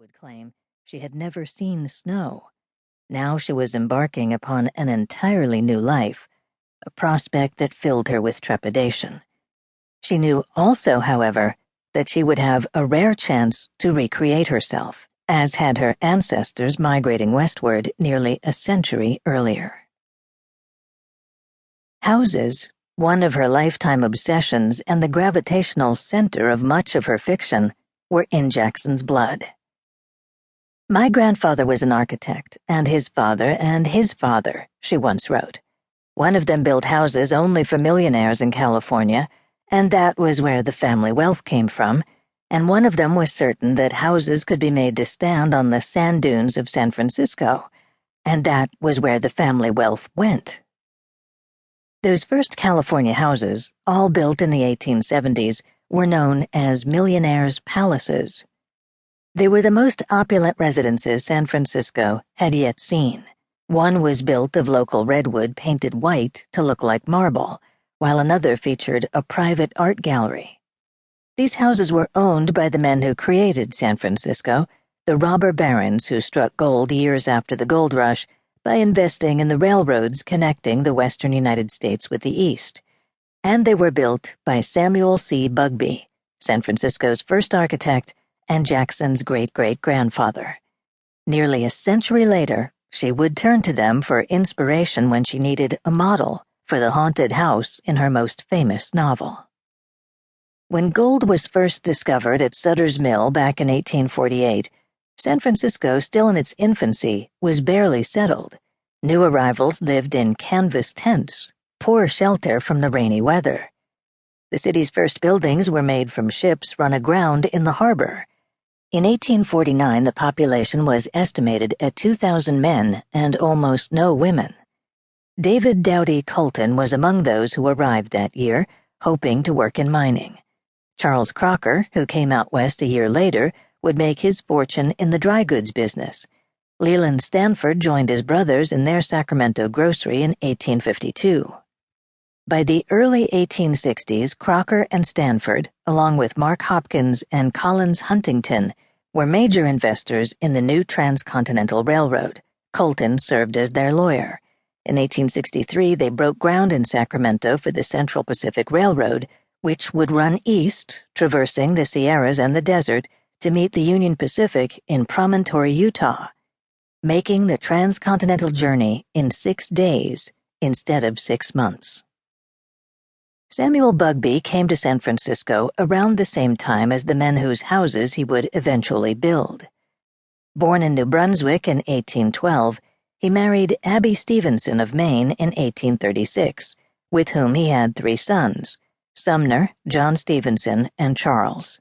would claim, she had never seen snow. Now she was embarking upon an entirely new life, a prospect that filled her with trepidation. She knew also, however, that she would have a rare chance to recreate herself, as had her ancestors migrating westward nearly a century earlier. Houses, one of her lifetime obsessions and the gravitational center of much of her fiction, were in Jackson's blood. "My grandfather was an architect, and his father, she once wrote. One of them built houses only for millionaires in California, and that was where the family wealth came from, and one of them was certain that houses could be made to stand on the sand dunes of San Francisco, and that was where the family wealth went." Those first California houses, all built in the 1870s, were known as millionaires' palaces. They were the most opulent residences San Francisco had yet seen. One was built of local redwood painted white to look like marble, while another featured a private art gallery. These houses were owned by the men who created San Francisco, the robber barons who struck gold years after the gold rush by investing in the railroads connecting the western United States with the East. And they were built by Samuel C. Bugbee, San Francisco's first architect and Jackson's great-great-grandfather. Nearly a century later, she would turn to them for inspiration when she needed a model for the haunted house in her most famous novel. When gold was first discovered at Sutter's Mill back in 1848, San Francisco, still in its infancy, was barely settled. New arrivals lived in canvas tents, poor shelter from the rainy weather. The city's first buildings were made from ships run aground in the harbor. In 1849, the population was estimated at 2,000 men and almost no women. David Doughty Colton was among those who arrived that year, hoping to work in mining. Charles Crocker, who came out west a year later, would make his fortune in the dry goods business. Leland Stanford joined his brothers in their Sacramento grocery in 1852. By the early 1860s, Crocker and Stanford, along with Mark Hopkins and Collins Huntington, were major investors in the new Transcontinental Railroad. Colton served as their lawyer. In 1863, they broke ground in Sacramento for the Central Pacific Railroad, which would run east, traversing the Sierras and the desert, to meet the Union Pacific in Promontory, Utah, making the transcontinental journey in 6 days instead of 6 months. Samuel Bugbee came to San Francisco around the same time as the men whose houses he would eventually build. Born in New Brunswick in 1812, he married Abby Stevenson of Maine in 1836, with whom he had 3 sons, Sumner, John Stevenson, and Charles.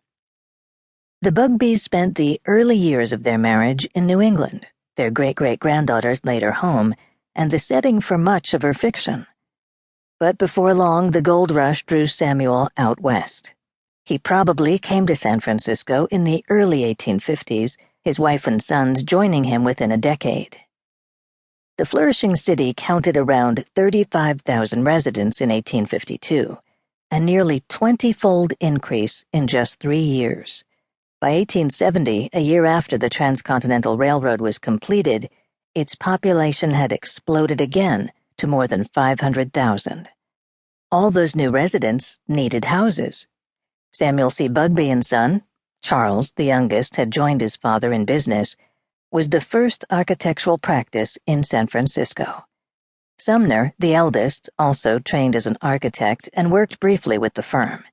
The Bugbees spent the early years of their marriage in New England, their great-great-granddaughter's later home, and the setting for much of her fiction. But before long, the gold rush drew Samuel out west. He probably came to San Francisco in the early 1850s, his wife and sons joining him within a decade. The flourishing city counted around 35,000 residents in 1852, a nearly 20-fold increase in just 3 years. By 1870, a year after the Transcontinental Railroad was completed, its population had exploded again to more than 500,000. All those new residents needed houses. Samuel C. Bugbee and Son, Charles, the youngest, had joined his father in business, was the first architectural practice in San Francisco. Sumner, the eldest, also trained as an architect and worked briefly with the firm.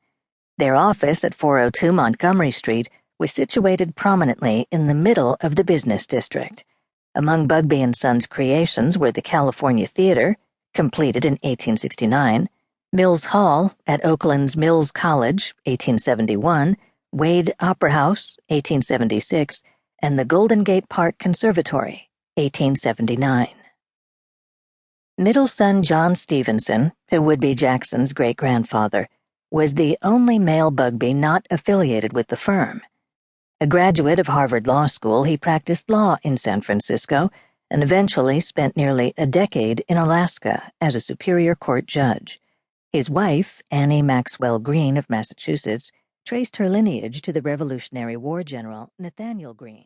Their office at 402 Montgomery Street was situated prominently in the middle of the business district. Among Bugbee and Son's creations were the California Theater, completed in 1869, Mills Hall at Oakland's Mills College, 1871, Wade Opera House, 1876, and the Golden Gate Park Conservatory, 1879. Middle son John Stevenson, who would be Jackson's great-grandfather, was the only male Bugbee not affiliated with the firm. A graduate of Harvard Law School, he practiced law in San Francisco and eventually spent nearly a decade in Alaska as a Superior Court judge. His wife, Annie Maxwell Greene of Massachusetts, traced her lineage to the Revolutionary War general Nathaniel Greene.